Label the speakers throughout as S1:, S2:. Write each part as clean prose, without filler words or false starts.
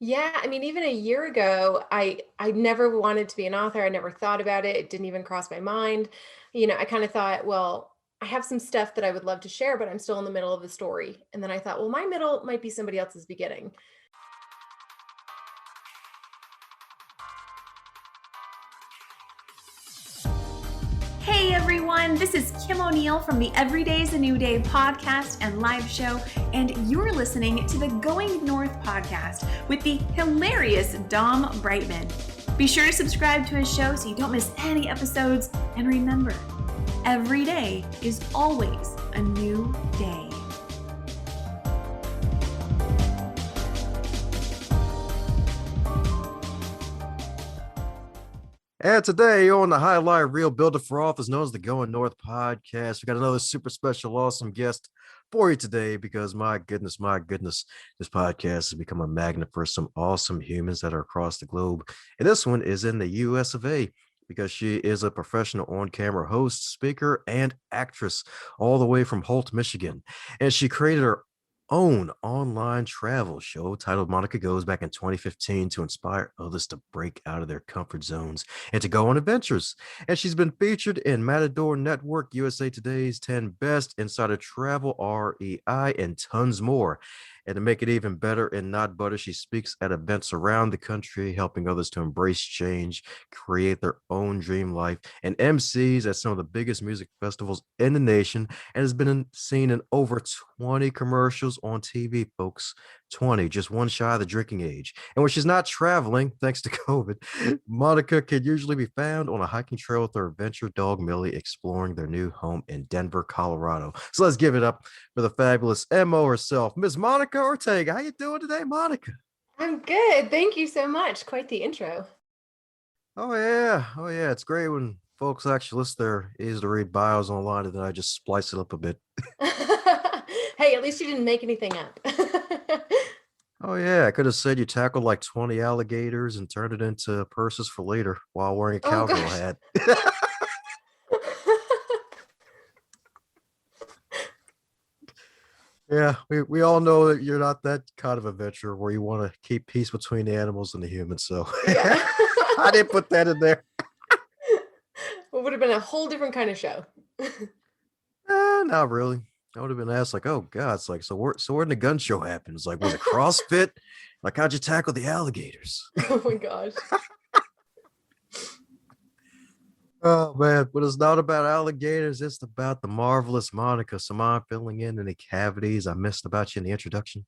S1: Yeah, I mean, even a year ago, I never wanted to be an author. I never thought about it. It didn't even cross my mind. I kind of thought, well, I have some stuff that I would love to share, but I'm still in the middle of the story. And then I thought, well, my middle might be somebody else's beginning.
S2: Hey everyone, this is Kim O'Neill from the Every Day is a New Day podcast and live show, and you're listening to the Going North podcast with the hilarious Dom Brightman. Be sure to subscribe to his show so you don't miss any episodes, and remember, every day is always a new day.
S3: And today on the Highlight Reel Builder for Office, known as the Going North podcast, we got another super special, awesome guest for you today because my goodness, this podcast has become a magnet for some awesome humans that are across the globe. And this one is in the US of A because she is a professional on-camera host, speaker, and actress all the way from Holt, Michigan. And she created her own online travel show titled Monica Goes back in 2015 to inspire others to break out of their comfort zones and to go on adventures. And she's been featured in Matador Network, USA Today's 10 Best, Insider Travel, REI, and tons more. And to make it even better and not butter, she speaks at events around the country, helping others to embrace change, create their own dream life, and MCs at some of the biggest music festivals in the nation, and has been seen in over 20 commercials on TV, folks. 20, just one shy of the drinking age. And when she's not traveling, thanks to COVID, Monica can usually be found on a hiking trail with her adventure dog Millie, exploring their new home in Denver, Colorado. So let's give it up for the fabulous MO herself, Miss Monica Ortega. How you doing today, Monica?
S1: I'm good. Thank you so much. Quite the intro.
S3: Oh yeah. It's great when folks actually list their easy to read bios online, and then I just splice it up a bit.
S1: Hey, at least you didn't make anything up.
S3: Oh yeah, I could have said you tackled like 20 alligators and turned it into purses for later while wearing a
S1: Oh
S3: cowgirl
S1: gosh.
S3: hat. Yeah, we all know that you're not that kind of adventurer where you want to keep peace between the animals and the humans. So
S1: Yeah.
S3: I didn't put that in there.
S1: It would have been a whole different kind of show.
S3: Not really. I would have been asked like, "Oh God," it's like, so where did the gun show happen? It's like, was it CrossFit? Like, how'd you tackle the alligators?
S1: Oh my gosh.
S3: Oh man, but it's not about alligators. It's about the marvelous Monica. So I'm filling in any cavities I missed about you in the introduction.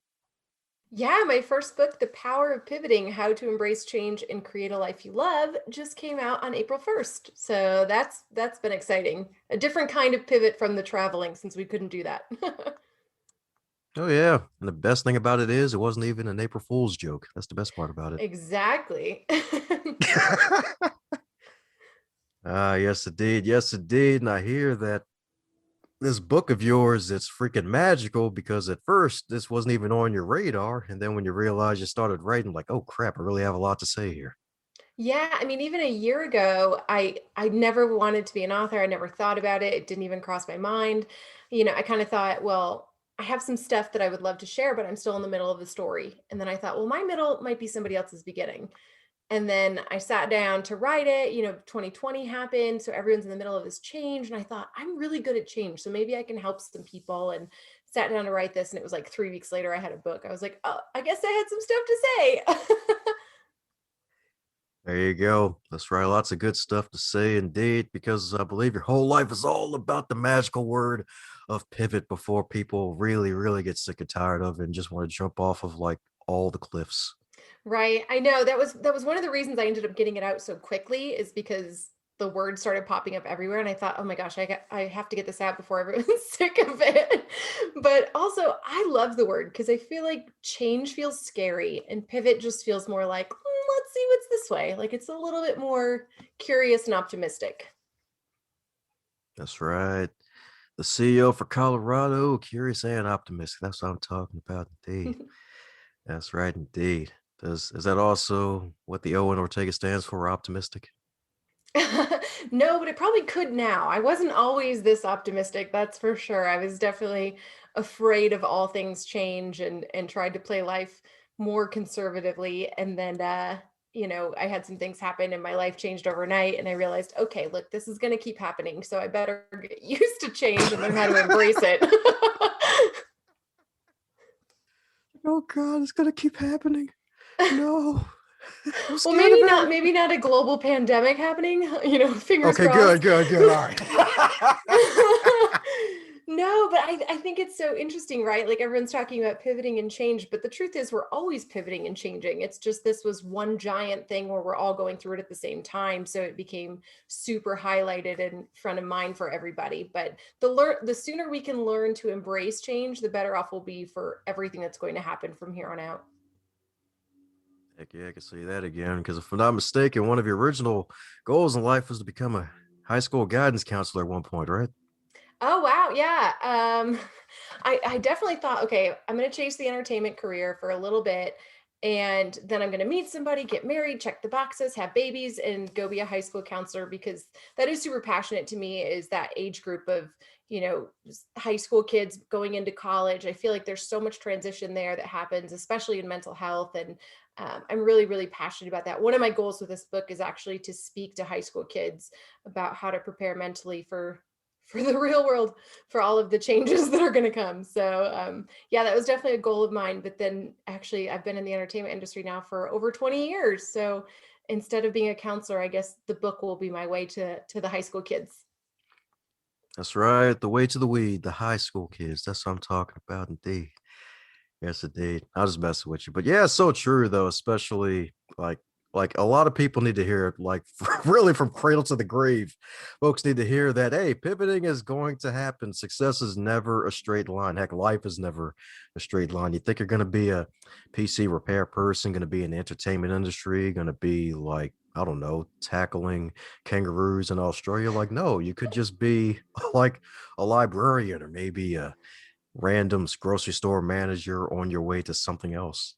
S1: Yeah, my first book, The Power of Pivoting: How to Embrace Change and Create a Life You Love, just came out on April 1st. So that's been exciting. A different kind of pivot from the traveling since we couldn't do that.
S3: Oh yeah, and the best thing about it is it wasn't even an April Fool's joke. That's the best part about it.
S1: Exactly.
S3: Yes, indeed. Yes, indeed. And I hear that this book of yours, it's freaking magical because at first this wasn't even on your radar. And then when you realize you started writing, like, oh crap, I really have a lot to say here.
S1: Yeah, I mean, even a year ago, I never wanted to be an author. I never thought about it. It didn't even cross my mind. I kind of thought, well, I have some stuff that I would love to share, but I'm still in the middle of the story. And then I thought, well, my middle might be somebody else's beginning. And then I sat down to write it. 2020 happened, so everyone's in the middle of this change, and I thought, I'm really good at change, so maybe I can help some people, and sat down to write this, and it was like 3 weeks later I had a book. I was like, "Oh, I guess I had some stuff to say."
S3: There you go. That's right. Lots of good stuff to say indeed, because I believe your whole life is all about the magical word of pivot before people really, really get sick and tired of it and just want to jump off of like all the cliffs.
S1: Right. I know that was one of the reasons I ended up getting it out so quickly, is because the word started popping up everywhere, and I thought, "Oh my gosh, I have to get this out before everyone's sick of it." But also, I love the word because I feel like change feels scary and pivot just feels more like, let's see what's this way." Like it's a little bit more curious and optimistic.
S3: That's right. The CEO for Colorado, curious and optimistic. That's what I'm talking about indeed. That's right indeed. Is that also what the O in Ortega stands for? Optimistic?
S1: No, but it probably could now. I wasn't always this optimistic, that's for sure. I was definitely afraid of all things change, and tried to play life more conservatively. And then, I had some things happen and my life changed overnight. And I realized, okay, look, this is going to keep happening. So I better get used to change and learn how to embrace it.
S3: Oh God, it's gonna keep happening. No, I'm
S1: Well,
S3: scared of everything.
S1: maybe not a global pandemic happening, fingers
S3: Okay,
S1: crossed.
S3: good. All right.
S1: No, but I think it's so interesting, right? Like everyone's talking about pivoting and change, but the truth is we're always pivoting and changing. It's just this was one giant thing where we're all going through it at the same time. So it became super highlighted in front of mind for everybody. But the sooner we can learn to embrace change, the better off we'll be for everything that's going to happen from here on out.
S3: Heck yeah, I can see that again. Because if I'm not mistaken, one of your original goals in life was to become a high school guidance counselor at one point, right?
S1: Oh wow, yeah. I definitely thought, okay, I'm gonna chase the entertainment career for a little bit, and then I'm gonna meet somebody, get married, check the boxes, have babies, and go be a high school counselor because that is super passionate to me. Is that age group of just high school kids going into college? I feel like there's so much transition there that happens, especially in mental health, and I'm really really passionate about that. One of my goals with this book is actually to speak to high school kids about how to prepare mentally for the real world, for all of the changes that are going to come. So yeah, that was definitely a goal of mine. But then actually I've been in the entertainment industry now for over 20 years. So instead of being a counselor, I guess the book will be my way to the high school kids.
S3: That's right. The way to the weed, the high school kids. That's what I'm talking about, indeed. Yes, indeed. I was messing with you, but yeah, it's so true though. Especially like a lot of people need to hear it, like really from cradle to the grave. Folks need to hear that. Hey, pivoting is going to happen. Success is never a straight line. Heck, life is never a straight line. You think you're going to be a PC repair person, going to be in the entertainment industry, going to be like I don't know, tackling kangaroos in Australia. Like, no, you could just be like a librarian or maybe a random grocery store manager on your way to something else.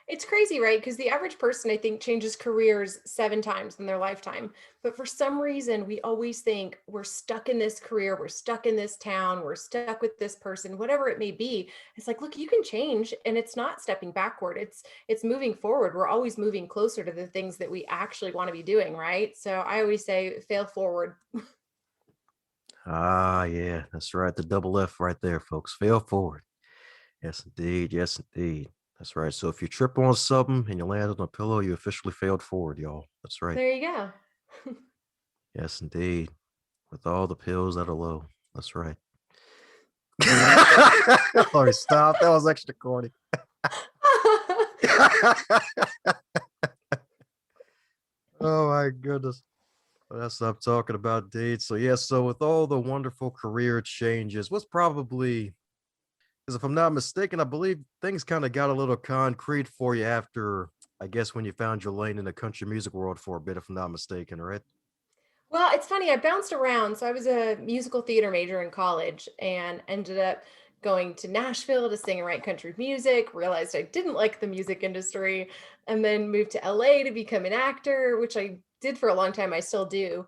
S1: It's crazy, right? Because the average person, I think, changes careers 7 times in their lifetime. But for some reason, we always think we're stuck in this career, we're stuck in this town, we're stuck with this person, whatever it may be. It's like, look, you can change, and it's not stepping backward. It's moving forward. We're always moving closer to the things that we actually want to be doing, right? So I always say, fail forward.
S3: Ah, yeah, that's right. The double F right there, folks. Fail forward. Yes, indeed. Yes, indeed. That's right. So if you trip on something and you land on a pillow, you officially failed forward, y'all. That's right.
S1: There you go.
S3: Yes, indeed. With all the pills that are low. That's right. Sorry, stop. That was extra corny. Oh my goodness. Well, that's what I'm talking about, Dade. So yeah, so with all the wonderful career changes, what's probably because if I'm not mistaken, I believe things kind of got a little concrete for you after, I guess, when you found your lane in the country music world for a bit, if I'm not mistaken, right?
S1: Well, it's funny, I bounced around. So I was a musical theater major in college and ended up going to Nashville to sing and write country music, realized I didn't like the music industry, and then moved to LA to become an actor, which I did for a long time. I still do.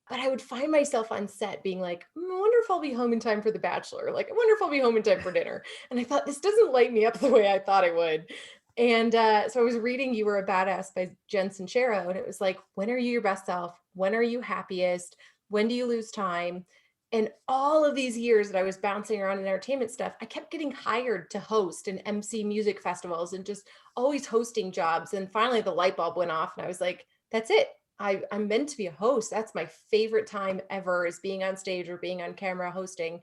S1: But I would find myself on set being like, I wonder if I'll be home in time for The Bachelor. Like, I wonder if I'll be home in time for dinner. And I thought, this doesn't light me up the way I thought it would. And so I was reading You Were a Badass by Jen Sincero. And it was like, when are you your best self? When are you happiest? When do you lose time? And all of these years that I was bouncing around in entertainment stuff, I kept getting hired to host and MC music festivals and just always hosting jobs. And finally, the light bulb went off, and I was like, that's it. I'm meant to be a host. That's my favorite time ever, is being on stage or being on camera hosting.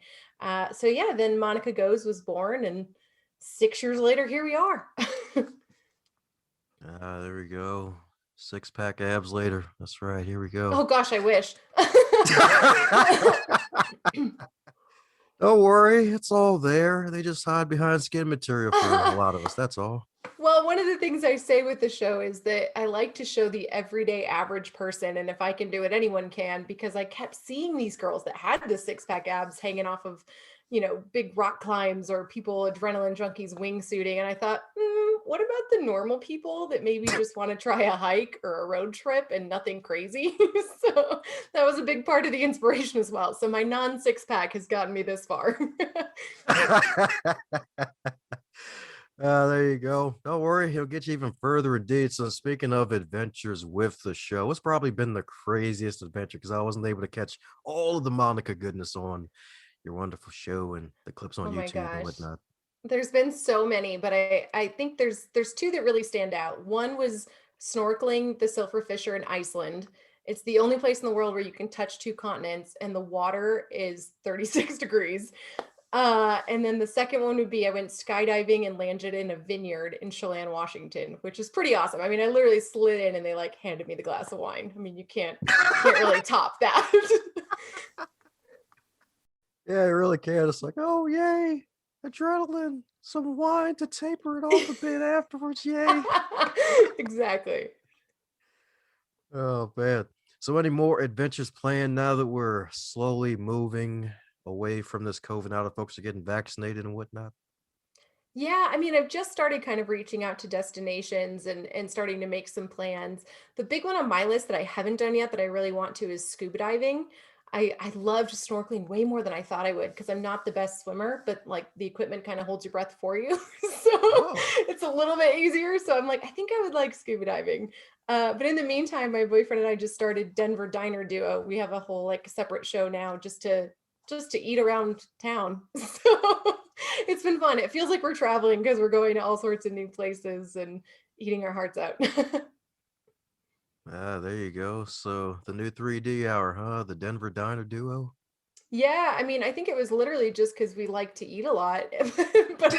S1: So yeah, then Monica Goes was born, and 6 years later, here we are.
S3: Ah, there we go. Six pack abs later. That's right. Here we go.
S1: Oh gosh, I wish.
S3: Don't worry, it's all there. They just hide behind skin material for a lot of us. That's all.
S1: Well, one of the things I say with the show is that I like to show the everyday average person. And if I can do it, anyone can, because I kept seeing these girls that had the six pack abs hanging off of, big rock climbs, or people, adrenaline junkies, wingsuiting. And I thought, what about the normal people that maybe just want to try a hike or a road trip and nothing crazy? So that was a big part of the inspiration as well. So my non six pack has gotten me this far.
S3: There you go. Don't worry, he'll get you even further indeed. So speaking of adventures with the show, it's probably been the craziest adventure because I wasn't able to catch all of the Monica goodness on your wonderful show and the clips on
S1: Oh my
S3: YouTube and
S1: gosh.
S3: whatnot.
S1: There's been so many, but I think there's two that really stand out. One was snorkeling the silverfisher in Iceland. It's the only place in the world where you can touch two continents and the water is 36 degrees. And then the second one would be I went skydiving and landed in a vineyard in Chelan, Washington, which is pretty awesome. I mean, I literally slid in and they like handed me the glass of wine. I mean, you can't really top that.
S3: Yeah, it really can. It's like, oh yay, adrenaline, some wine to taper it off a bit afterwards. Yay.
S1: Exactly.
S3: Oh man. So any more adventures planned now that we're slowly moving away from this COVID now that folks are getting vaccinated and whatnot?
S1: Yeah, I mean, I've just started kind of reaching out to destinations and starting to make some plans. The big one on my list that I haven't done yet that I really want to is scuba diving. I loved snorkeling way more than I thought I would because I'm not the best swimmer, but like the equipment kind of holds your breath for you. So
S3: Oh.
S1: it's a little bit easier. So I'm like, I think I would like scuba diving. But in the meantime, my boyfriend and I just started Denver Diner Duo. We have a whole like separate show now just to eat around town. So it's been fun. It feels like we're traveling because we're going to all sorts of new places and eating our hearts out.
S3: There you go. So the new 3D hour, huh? The Denver Diner Duo.
S1: Yeah, I mean, I think it was literally just because we like to eat a lot, but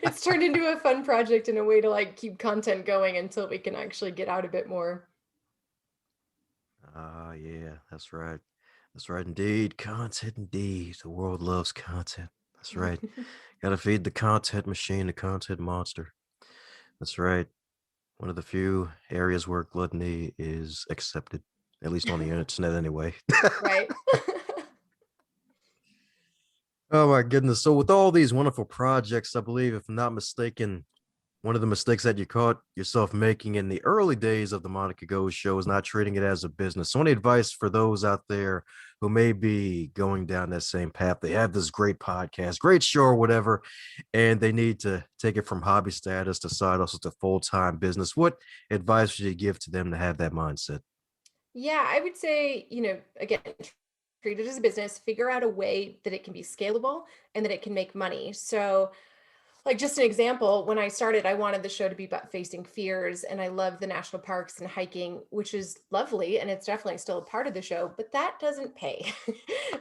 S1: it's turned into a fun project and a way to like keep content going until we can actually get out a bit more.
S3: Yeah, that's right. That's right indeed. Content indeed. The world loves content. That's right. Gotta feed the content machine, the content monster. That's right. One of the few areas where gluttony is accepted, at least on the internet anyway.
S1: Right.
S3: Oh my goodness. So with all these wonderful projects, I believe, if I'm not mistaken, one of the mistakes that you caught yourself making in the early days of the Monica Goes show is not treating it as a business. So any advice for those out there who may be going down that same path? They have this great podcast, great show or whatever, and they need to take it from hobby status to side hustle to full-time business. What advice would you give to them to have that mindset?
S1: Yeah, I would say, again, treat it as a business, figure out a way that it can be scalable and that it can make money. So like just an example, when I started, I wanted the show to be about facing fears, and I love the national parks and hiking, which is lovely, and it's definitely still a part of the show, but that doesn't pay.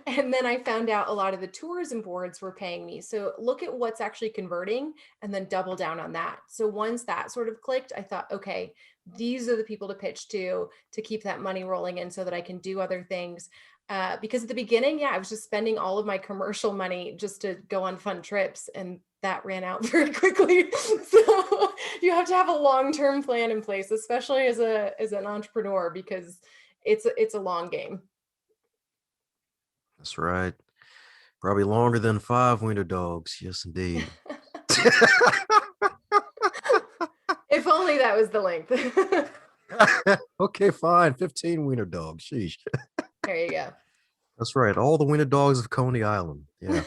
S1: And then I found out a lot of the tourism boards were paying me. So look at what's actually converting and then double down on that. So once that sort of clicked, I thought, okay, these are the people to pitch to keep that money rolling in so that I can do other things. Because at the beginning, yeah, I was just spending all of my commercial money just to go on fun trips, and that ran out very quickly. So you have to have a long-term plan in place, especially as an entrepreneur, because it's a long game.
S3: That's right. Probably longer than 5 wiener dogs. Yes, indeed.
S1: If only that was the length.
S3: Okay, fine. 15 wiener dogs. Sheesh.
S1: There you go.
S3: That's right. All the wiener dogs of Coney Island. Yeah.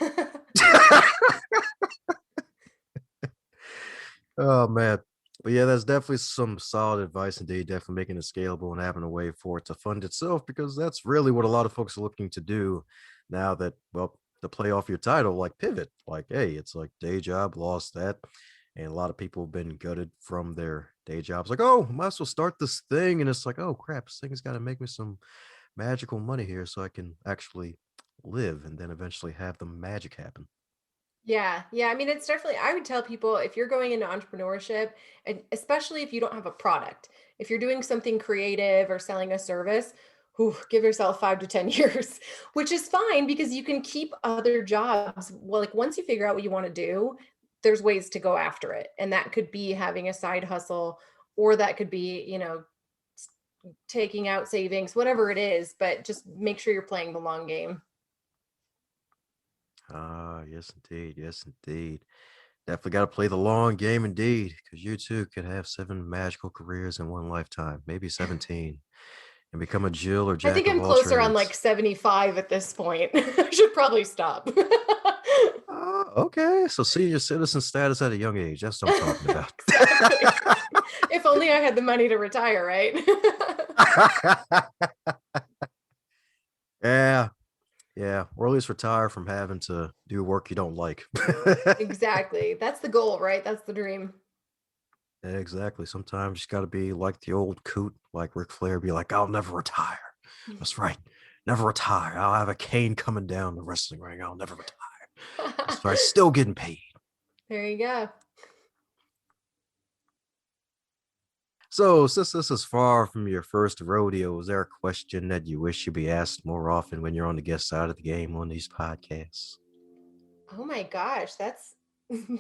S3: Oh man. But yeah, that's definitely some solid advice indeed. Definitely making it scalable and having a way for it to fund itself, because that's really what a lot of folks are looking to do now that, well, to play off your title, like pivot. Like, hey, it's like day job, lost that. And a lot of people have been gutted from their day jobs. Like, oh, might as well start this thing. And it's like, oh crap, this thing has got to make me some magical money here so I can actually live and then eventually have the magic happen.
S1: Yeah, yeah. I mean, it's definitely, I would tell people if you're going into entrepreneurship, and especially if you don't have a product, if you're doing something creative or selling a service, whew, give yourself 5 to 10 years, which is fine because you can keep other jobs. Well, like once you figure out what you want to do, there's ways to go after it. And that could be having a side hustle, or that could be, s- taking out savings, whatever it is, but just make sure you're playing the long game.
S3: Yes, indeed. Yes, indeed. Definitely got to play the long game indeed, because you too could have 7 magical careers in one lifetime, maybe 17, and become a Jill or
S1: I think
S3: Jack of
S1: I'm
S3: all
S1: closer on like
S3: trades.
S1: 75 at this point. I should probably stop.
S3: Okay, so senior citizen status at a young age. That's what I'm talking about.
S1: Exactly. If only I had the money to retire, right?
S3: Yeah, yeah. Or at least retire from having to do work you don't like.
S1: Exactly. That's the goal, right? That's the dream.
S3: Exactly. Sometimes you just got to be like the old coot, like Ric Flair, be like, I'll never retire. That's right. Never retire. I'll have a cane coming down the wrestling ring. I'll never retire. That's right. Still getting paid.
S1: There you go.
S3: So, since this is far from your first rodeo, is there a question that you wish you'd be asked more often when you're on the guest side of the game on these podcasts?
S1: Oh my gosh, that's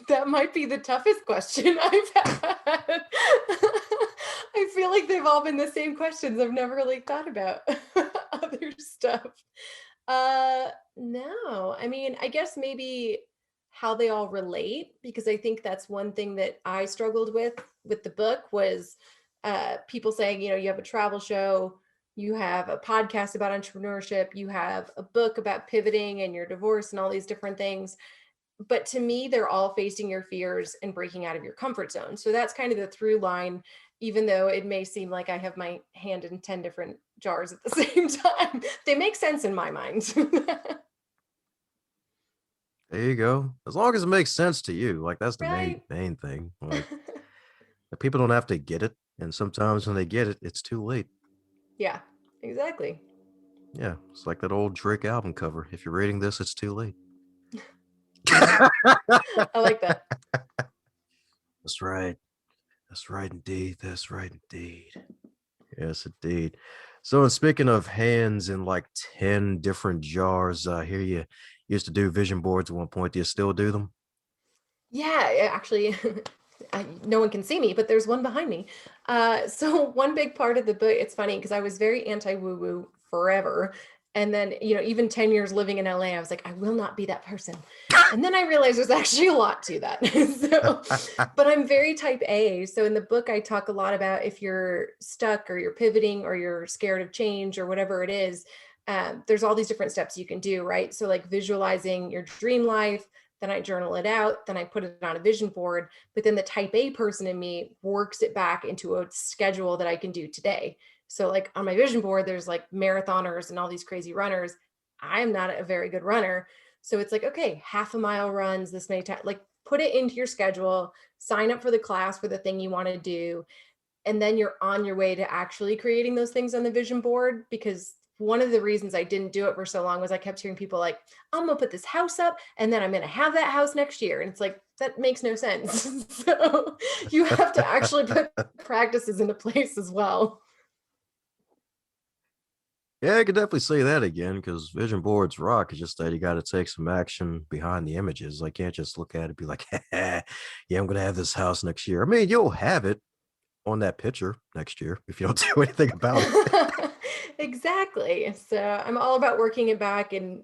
S1: that might be the toughest question I've had. I feel like they've all been the same questions. I've never really thought about other stuff. No. I mean, I guess maybe how they all relate, because I think that's one thing that I struggled with the book was people saying, you have a travel show, you have a podcast about entrepreneurship, you have a book about pivoting and your divorce and all these different things. But to me, they're all facing your fears and breaking out of your comfort zone. So that's kind of the through line, even though it may seem like I have my hand in 10 different jars at the same time. They make sense in my mind.
S3: There you go. As long as it makes sense to you, like that's the main
S1: Right?
S3: main thing. Like the people don't have to get it, and sometimes when they get it, it's too late.
S1: Yeah, exactly.
S3: Yeah, it's like that old Drake album cover. If you're reading this, it's too late.
S1: I like that.
S3: That's right. That's right indeed. That's right indeed. Yes, indeed. So, and speaking of hands in like 10 different jars, I hear you used to do vision boards at one point. Do you still do them?
S1: Yeah, actually, no one can see me, but there's one behind me. So one big part of the book, it's funny because I was very anti woo woo forever. And then, even 10 years living in LA, I was like, I will not be that person. And then I realized there's actually a lot to that. So, but I'm very type A. So in the book, I talk a lot about if you're stuck or you're pivoting or you're scared of change or whatever it is, there's all these different steps you can do, right? So, like visualizing your dream life, then I journal it out, then I put it on a vision board. But then the type A person in me works it back into a schedule that I can do today. So, like on my vision board, there's like marathoners and all these crazy runners. I'm not a very good runner. So it's like, okay, half a mile runs this many times, like put it into your schedule, sign up for the class for the thing you want to do. And then you're on your way to actually creating those things on the vision board. Because one of the reasons I didn't do it for so long was I kept hearing people like, I'm gonna put this house up and then I'm gonna have that house next year. And it's like, that makes no sense. So you have to actually put practices into place as well.
S3: Yeah, I could definitely say that again because vision boards rock. It's just that you got to take some action behind the images. I can't just look at it and be like, yeah, I'm going to have this house next year. I mean, you'll have it on that picture next year if you don't do anything about it.
S1: Exactly. So I'm all about working it back and,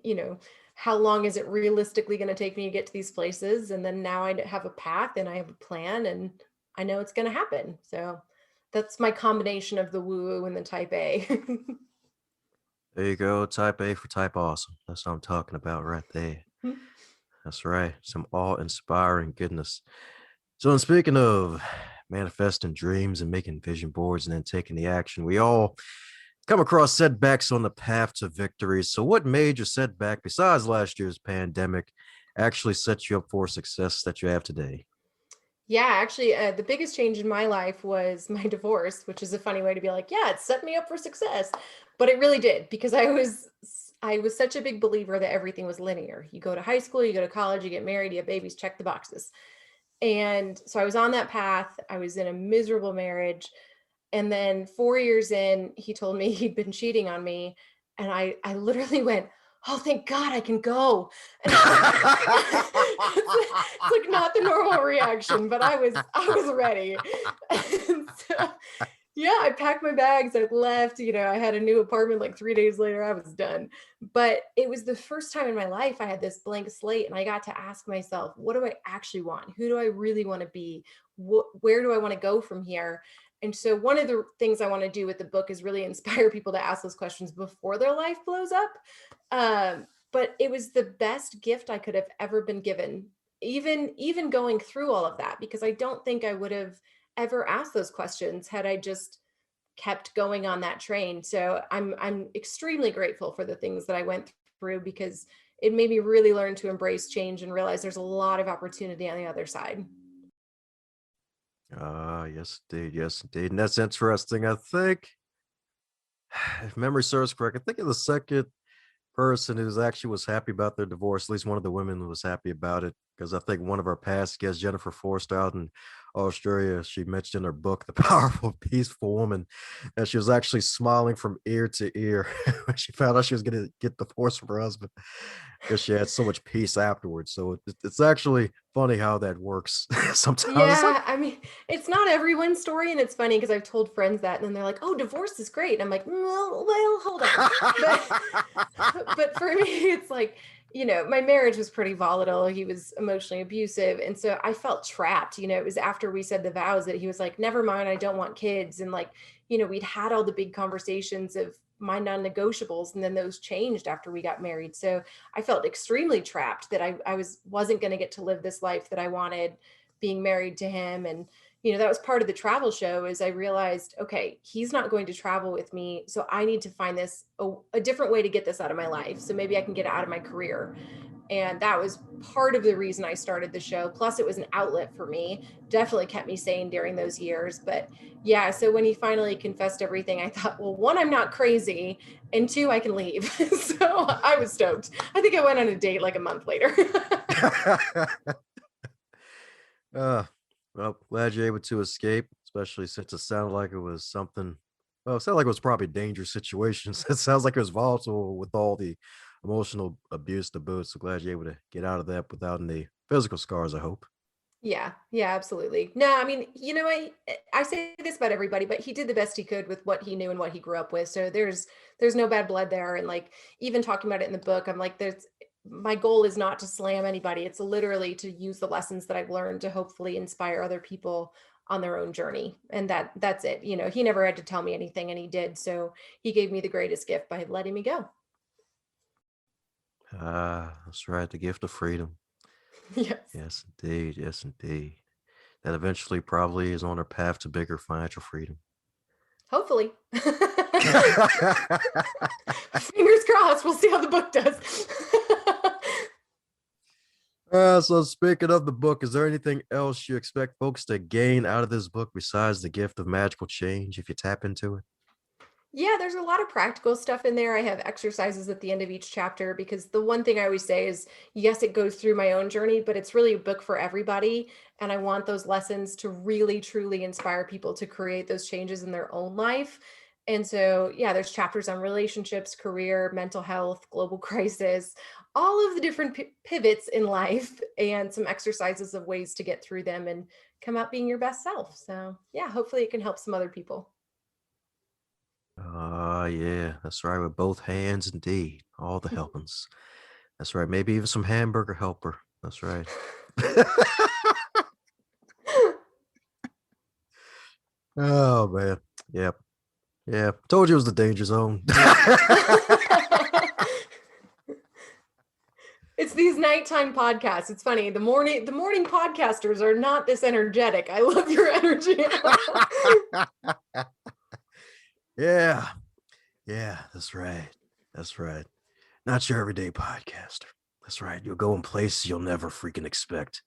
S1: how long is it realistically going to take me to get to these places? And then now I have a path and I have a plan and I know it's going to happen. So that's my combination of the woo woo and the type A.
S3: There you go. Type A for type awesome. That's what I'm talking about right there. That's right. Some awe-inspiring goodness. So, and speaking of manifesting dreams and making vision boards and then taking the action, we all come across setbacks on the path to victory. So, what major setback besides last year's pandemic actually set you up for success that you have today?
S1: Yeah, actually, the biggest change in my life was my divorce, which is a funny way to be like, yeah, it set me up for success, but it really did because I was such a big believer that everything was linear. You go to high school, you go to college, you get married, you have babies, check the boxes. And so I was on that path. I was in a miserable marriage. And then 4 years in, he told me he'd been cheating on me. And I literally went, oh, thank God I can go. And it's like not the normal reaction, but I was ready. And so, yeah, I packed my bags, I left, I had a new apartment like 3 days later, I was done. But it was the first time in my life I had this blank slate and I got to ask myself, what do I actually want? Who do I really want to be? Where do I want to go from here? And so one of the things I want to do with the book is really inspire people to ask those questions before their life blows up. But it was the best gift I could have ever been given even going through all of that, because I don't think I would have ever asked those questions had I just kept going on that train. So I'm extremely grateful for the things that I went through, because it made me really learn to embrace change and realize there's a lot of opportunity on the other side.
S3: Ah, yes, indeed. Yes, indeed. And that's interesting. I think, if memory serves correct, I think of the second person who's actually was happy about their divorce. At least one of the women was happy about it, because I think one of our past guests, Jennifer Forrest, out in Australia, she mentioned in her book, The Powerful Peaceful Woman, that she was actually smiling from ear to ear when she found out she was going to get divorced from her husband, because she had so much peace afterwards. So it's actually funny how that works sometimes. It's like,
S1: Yeah, I mean, it's not everyone's story, and it's funny because I've told friends that, and then they're like, "Oh, divorce is great." And I'm like, well, hold on." But but for me, it's like, my marriage was pretty volatile. He was emotionally abusive, and so I felt trapped. It was after we said the vows that he was like, "Never mind, I don't want kids." And like, we'd had all the big conversations of my non-negotiables, and then those changed after we got married. So I felt extremely trapped that I wasn't going to get to live this life that I wanted, being married to him. And that was part of the travel show, is I realized, okay, he's not going to travel with me, so I need to find this a different way to get this out of my life, so maybe I can get it out of my career. And that was part of the reason I started the show. Plus, it was an outlet for me, definitely kept me sane during those years. But yeah, so when he finally confessed everything, I thought, well, one, I'm not crazy, and two, I can leave. So I was stoked. I think I went on a date like a month later.
S3: uh, well, glad you're able to escape, especially since it sounded like it was something. Well, it sounded like it was probably dangerous situations. It sounds like it was volatile with all the emotional abuse to boot. So glad you're able to get out of that without any physical scars, I hope.
S1: Yeah, yeah, absolutely. No, I mean, I say this about everybody, but he did the best he could with what he knew and what he grew up with. So there's no bad blood there. And like, even talking about it in the book, I'm like, there's my goal is not to slam anybody. It's literally to use the lessons that I've learned to hopefully inspire other people on their own journey. And that's it. He never had to tell me anything, and he did. So he gave me the greatest gift by letting me go.
S3: Ah, that's right. The gift of freedom.
S1: Yes.
S3: Yes, indeed. Yes, indeed. That eventually probably is on her path to bigger financial freedom.
S1: Hopefully. Fingers crossed. We'll see how the book does.
S3: So speaking of the book, is there anything else you expect folks to gain out of this book besides the gift of magical change if you tap into it?
S1: Yeah, there's a lot of practical stuff in there. I have exercises at the end of each chapter, because the one thing I always say is, yes, it goes through my own journey, but it's really a book for everybody. And I want those lessons to really, truly inspire people to create those changes in their own life. And so, yeah, there's chapters on relationships, career, mental health, global crisis, all of the different pivots in life, and some exercises of ways to get through them and come out being your best self. So, yeah, hopefully it can help some other people.
S3: Ah, yeah, that's right. With both hands, indeed. All the helpings. That's right. Maybe even some hamburger helper. That's right. Oh man. Yep. Yeah. Told you it was the danger zone.
S1: It's these nighttime podcasts. It's funny. The morning podcasters are not this energetic. I love your energy.
S3: Yeah. Yeah, that's right. That's right. Not your everyday podcaster. That's right. You'll go in places you'll never freaking expect.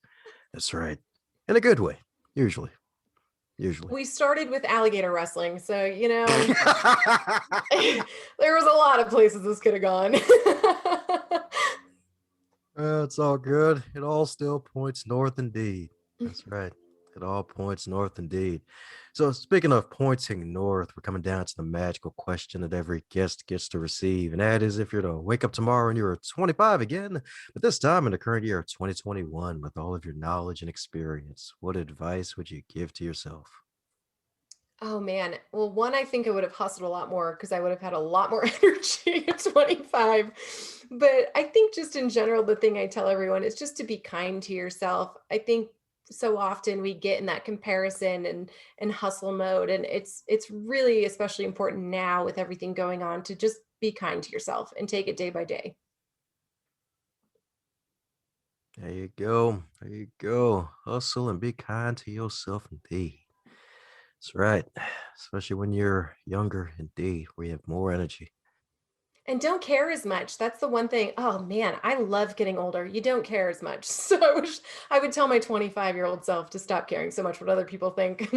S3: That's right. In a good way, usually. Usually.
S1: We started with alligator wrestling, so there was a lot of places this could have gone.
S3: It's all good. It all still points north indeed. That's right. It all points north indeed. So, speaking of pointing north, we're coming down to the magical question that every guest gets to receive. And that is, if you're to wake up tomorrow and you're 25 again, but this time in the current year of 2021, with all of your knowledge and experience, what advice would you give to yourself?
S1: Oh man. Well, one, I think I would have hustled a lot more because I would have had a lot more energy at 25. But I think just in general, the thing I tell everyone is just to be kind to yourself. I think so often we get in that comparison and hustle mode. And it's really especially important now with everything going on to just be kind to yourself and take it day by day.
S3: There you go. There you go. Hustle and be kind to yourself indeed. That's right. Especially when you're younger, indeed, where you have more energy.
S1: And don't care as much. That's the one thing. Oh man, I love getting older. You don't care as much. So I wish I would tell my 25-year-old self to stop caring so much what other people think.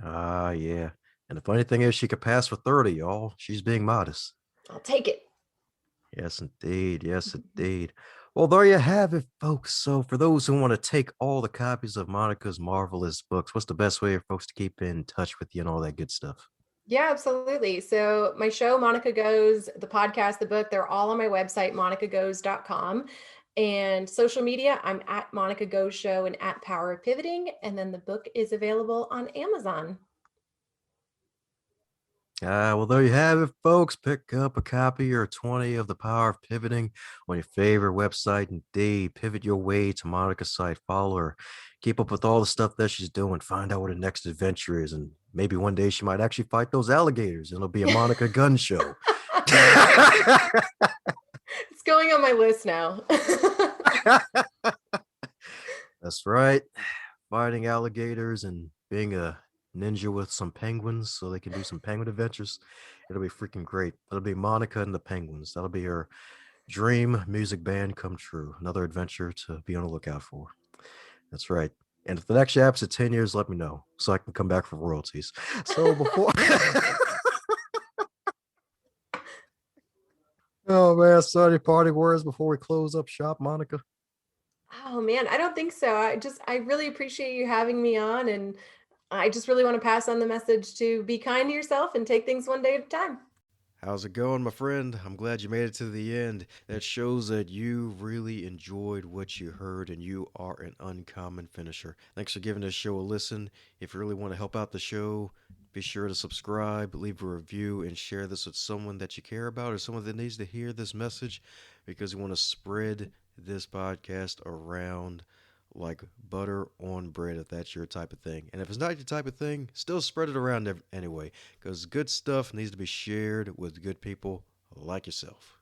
S3: Ah, yeah. And the funny thing is, she could pass for 30, y'all. She's being modest.
S1: I'll take it.
S3: Yes, indeed. Yes, indeed. Well, there you have it, folks. So, for those who want to take all the copies of Monica's marvelous books, what's the best way for folks to keep in touch with you and all that good stuff?
S1: Yeah, absolutely. So my show, Monica Goes, the podcast, the book, they're all on my website, monicagoes.com. And social media, I'm at Monica Goes Show and at Power of Pivoting. And then the book is available on Amazon.
S3: Well, there you have it, folks. Pick up a copy or 20 of The Power of Pivoting on your favorite website. Indeed, pivot your way to Monica's site. Follow her. Keep up with all the stuff that she's doing. Find out what her next adventure is. And maybe one day she might actually fight those alligators. And it'll be a Monica gun show.
S1: It's going on my list now.
S3: That's right. Fighting alligators and being a ninja with some penguins so they can do some penguin adventures. It'll be freaking great. It'll be Monica and the Penguins. That'll be her dream music band come true. Another adventure to be on the lookout for. That's right. And if the next yap's at 10 years, let me know so I can come back for royalties. So before. Oh, man. Sorry, party words before we close up shop, Monica.
S1: Oh man, I don't think so. I really appreciate you having me on. And I just really want to pass on the message to be kind to yourself and take things one day at a time.
S3: How's it going, my friend? I'm glad you made it to the end. That shows that you really enjoyed what you heard and you are an uncommon finisher. Thanks for giving this show a listen. If you really want to help out the show, be sure to subscribe, leave a review, and share this with someone that you care about or someone that needs to hear this message because we want to spread this podcast around like butter on bread if that's your type of thing. And if it's not your type of thing, still spread it around anyway because good stuff needs to be shared with good people like yourself.